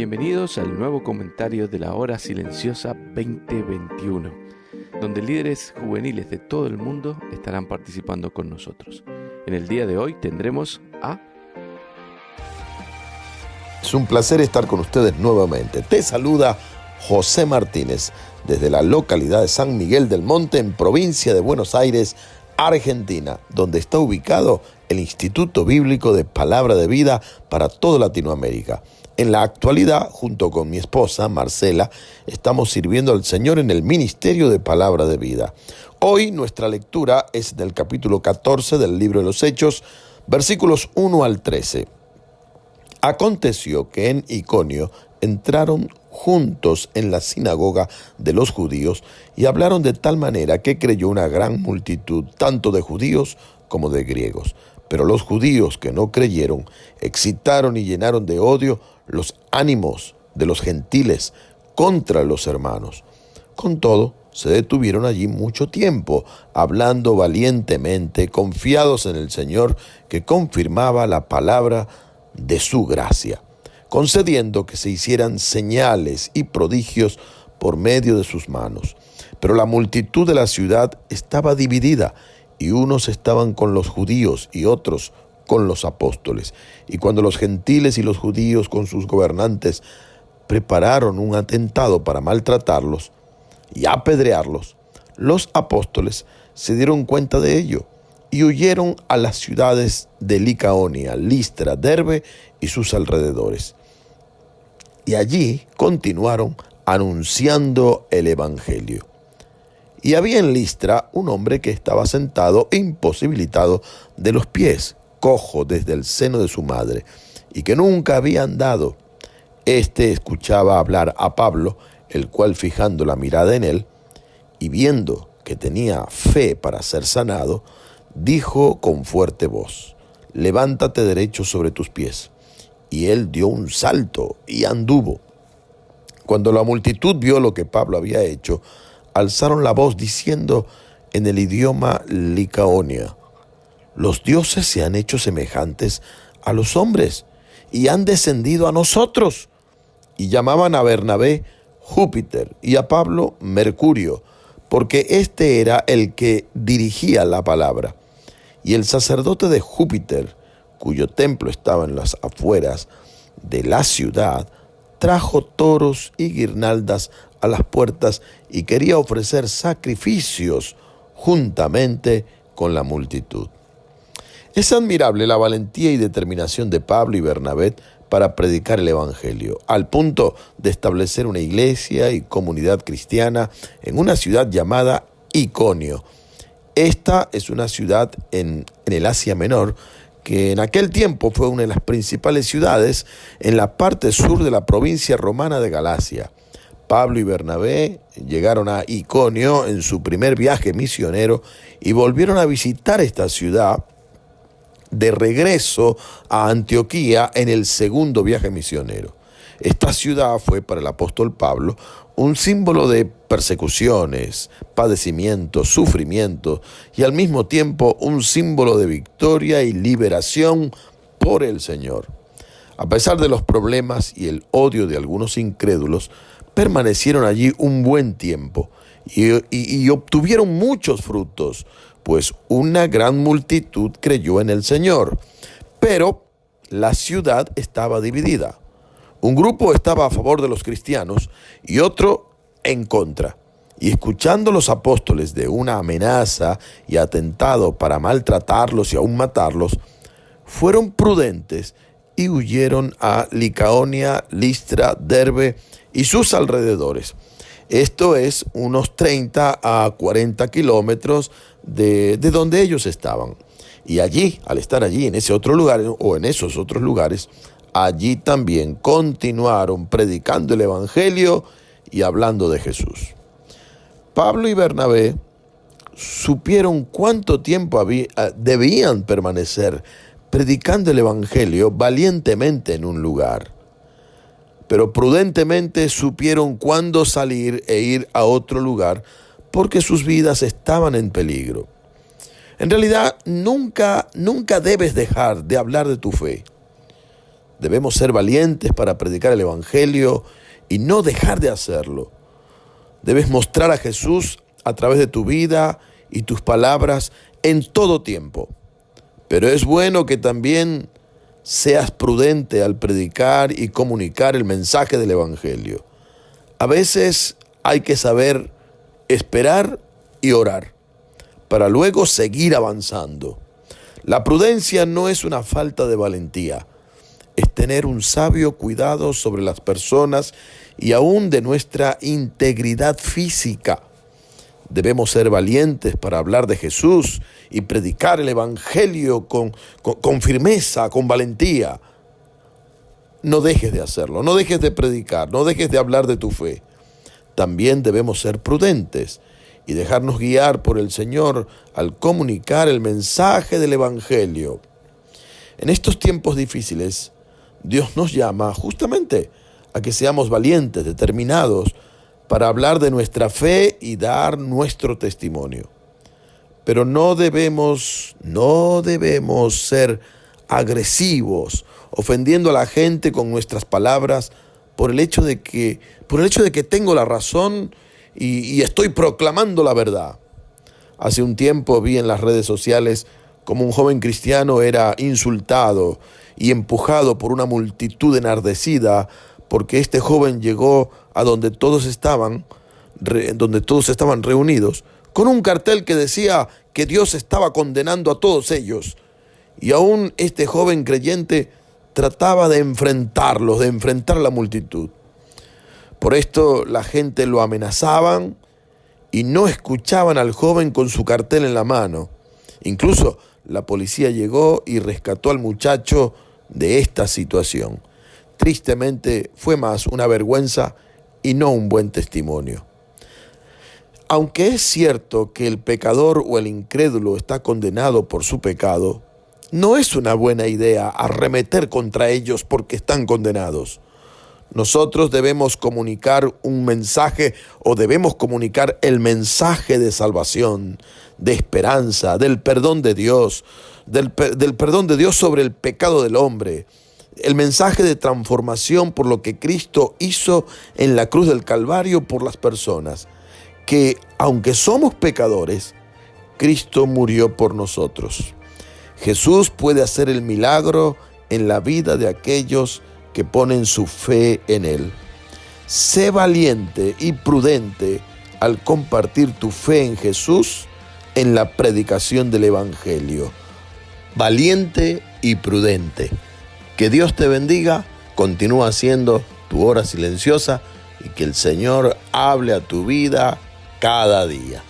Bienvenidos al nuevo comentario de la Hora Silenciosa 2021, donde líderes juveniles de todo el mundo estarán participando con nosotros. En el día de hoy tendremos a... Es un placer estar con ustedes nuevamente. Te saluda José Martínez desde la localidad de San Miguel del Monte, en provincia de Buenos Aires, Argentina, donde está ubicado el Instituto Bíblico de Palabra de Vida para toda Latinoamérica. En la actualidad, junto con mi esposa, Marcela, estamos sirviendo al Señor en el Ministerio de Palabra de Vida. Hoy nuestra lectura es del capítulo 14 del libro de los Hechos, versículos 1 al 13. Aconteció que en Iconio entraron juntos en la sinagoga de los judíos y hablaron de tal manera que creyó una gran multitud, tanto de judíos como de griegos. Pero los judíos que no creyeron excitaron y llenaron de odio los ánimos de los gentiles contra los hermanos. Con todo, se detuvieron allí mucho tiempo, hablando valientemente, confiados en el Señor, que confirmaba la palabra de su gracia, concediendo que se hicieran señales y prodigios por medio de sus manos. Pero la multitud de la ciudad estaba dividida, y unos estaban con los judíos y otros con los apóstoles. Y cuando los gentiles y los judíos con sus gobernantes prepararon un atentado para maltratarlos y apedrearlos, los apóstoles se dieron cuenta de ello y huyeron a las ciudades de Licaonia, Listra, Derbe y sus alrededores. Y allí continuaron anunciando el evangelio. Y había en Listra un hombre que estaba sentado imposibilitado de los pies, cojo desde el seno de su madre, y que nunca había andado. Este escuchaba hablar a Pablo, el cual, fijando la mirada en él, y viendo que tenía fe para ser sanado, dijo con fuerte voz: «Levántate derecho sobre tus pies». Y él dio un salto y anduvo. Cuando la multitud vio lo que Pablo había hecho, alzaron la voz diciendo en el idioma licaonia: «Los dioses se han hecho semejantes a los hombres y han descendido a nosotros». Y llamaban a Bernabé Júpiter y a Pablo Mercurio, porque este era el que dirigía la palabra. Y el sacerdote de Júpiter, cuyo templo estaba en las afueras de la ciudad, trajo toros y guirnaldas a las puertas y quería ofrecer sacrificios juntamente con la multitud. Es admirable la valentía y determinación de Pablo y Bernabé para predicar el evangelio, al punto de establecer una iglesia y comunidad cristiana en una ciudad llamada Iconio. Esta es una ciudad en el Asia Menor, que en aquel tiempo fue una de las principales ciudades en la parte sur de la provincia romana de Galacia. Pablo y Bernabé llegaron a Iconio en su primer viaje misionero y volvieron a visitar esta ciudad de regreso a Antioquía en el segundo viaje misionero. Esta ciudad fue para el apóstol Pablo un símbolo de persecuciones, padecimientos, sufrimientos y al mismo tiempo un símbolo de victoria y liberación por el Señor. A pesar de los problemas y el odio de algunos incrédulos, permanecieron allí un buen tiempo y obtuvieron muchos frutos, pues una gran multitud creyó en el Señor. Pero la ciudad estaba dividida. Un grupo estaba a favor de los cristianos y otro en contra. Y escuchando los apóstoles de una amenaza y atentado para maltratarlos y aún matarlos, fueron prudentes y huyeron a Licaonia, Listra, Derbe y sus alrededores. Esto es unos 30 a 40 kilómetros de donde ellos estaban. Y allí, al estar allí en ese otro lugar o en esos otros lugares, allí también continuaron predicando el evangelio y hablando de Jesús. Pablo y Bernabé supieron cuánto tiempo debían permanecer predicando el evangelio valientemente en un lugar. Pero prudentemente supieron cuándo salir e ir a otro lugar porque sus vidas estaban en peligro. En realidad, nunca debes dejar de hablar de tu fe. Debemos ser valientes para predicar el Evangelio y no dejar de hacerlo. Debes mostrar a Jesús a través de tu vida y tus palabras en todo tiempo. Pero es bueno que también seas prudente al predicar y comunicar el mensaje del Evangelio. A veces hay que saber esperar y orar para luego seguir avanzando. La prudencia no es una falta de valentía, es tener un sabio cuidado sobre las personas y aún de nuestra integridad física. Debemos ser valientes para hablar de Jesús y predicar el Evangelio con firmeza, con valentía. No dejes de hacerlo, no dejes de predicar, no dejes de hablar de tu fe. También debemos ser prudentes y dejarnos guiar por el Señor al comunicar el mensaje del Evangelio. En estos tiempos difíciles, Dios nos llama justamente a que seamos valientes, determinados, para hablar de nuestra fe y dar nuestro testimonio. Pero no debemos ser agresivos, ofendiendo a la gente con nuestras palabras por el hecho de que tengo la razón y estoy proclamando la verdad. Hace un tiempo vi en las redes sociales cómo un joven cristiano era insultado y empujado por una multitud enardecida porque este joven llegó a donde todos estaban reunidos, con un cartel que decía que Dios estaba condenando a todos ellos. Y aún este joven creyente trataba de enfrentar a la multitud. Por esto la gente lo amenazaban y no escuchaban al joven con su cartel en la mano. Incluso la policía llegó y rescató al muchacho de esta situación. Tristemente fue más una vergüenza y no un buen testimonio. Aunque es cierto que el pecador o el incrédulo está condenado por su pecado, no es una buena idea arremeter contra ellos porque están condenados. Nosotros debemos comunicar un mensaje o debemos comunicar el mensaje de salvación, de esperanza, del perdón de Dios, del perdón de Dios sobre el pecado del hombre, el mensaje de transformación por lo que Cristo hizo en la cruz del Calvario por las personas, que aunque somos pecadores, Cristo murió por nosotros. Jesús puede hacer el milagro en la vida de aquellos que ponen su fe en Él. Sé valiente y prudente al compartir tu fe en Jesús en la predicación del Evangelio. Valiente y prudente. Que Dios te bendiga, continúa haciendo tu hora silenciosa y que el Señor hable a tu vida cada día.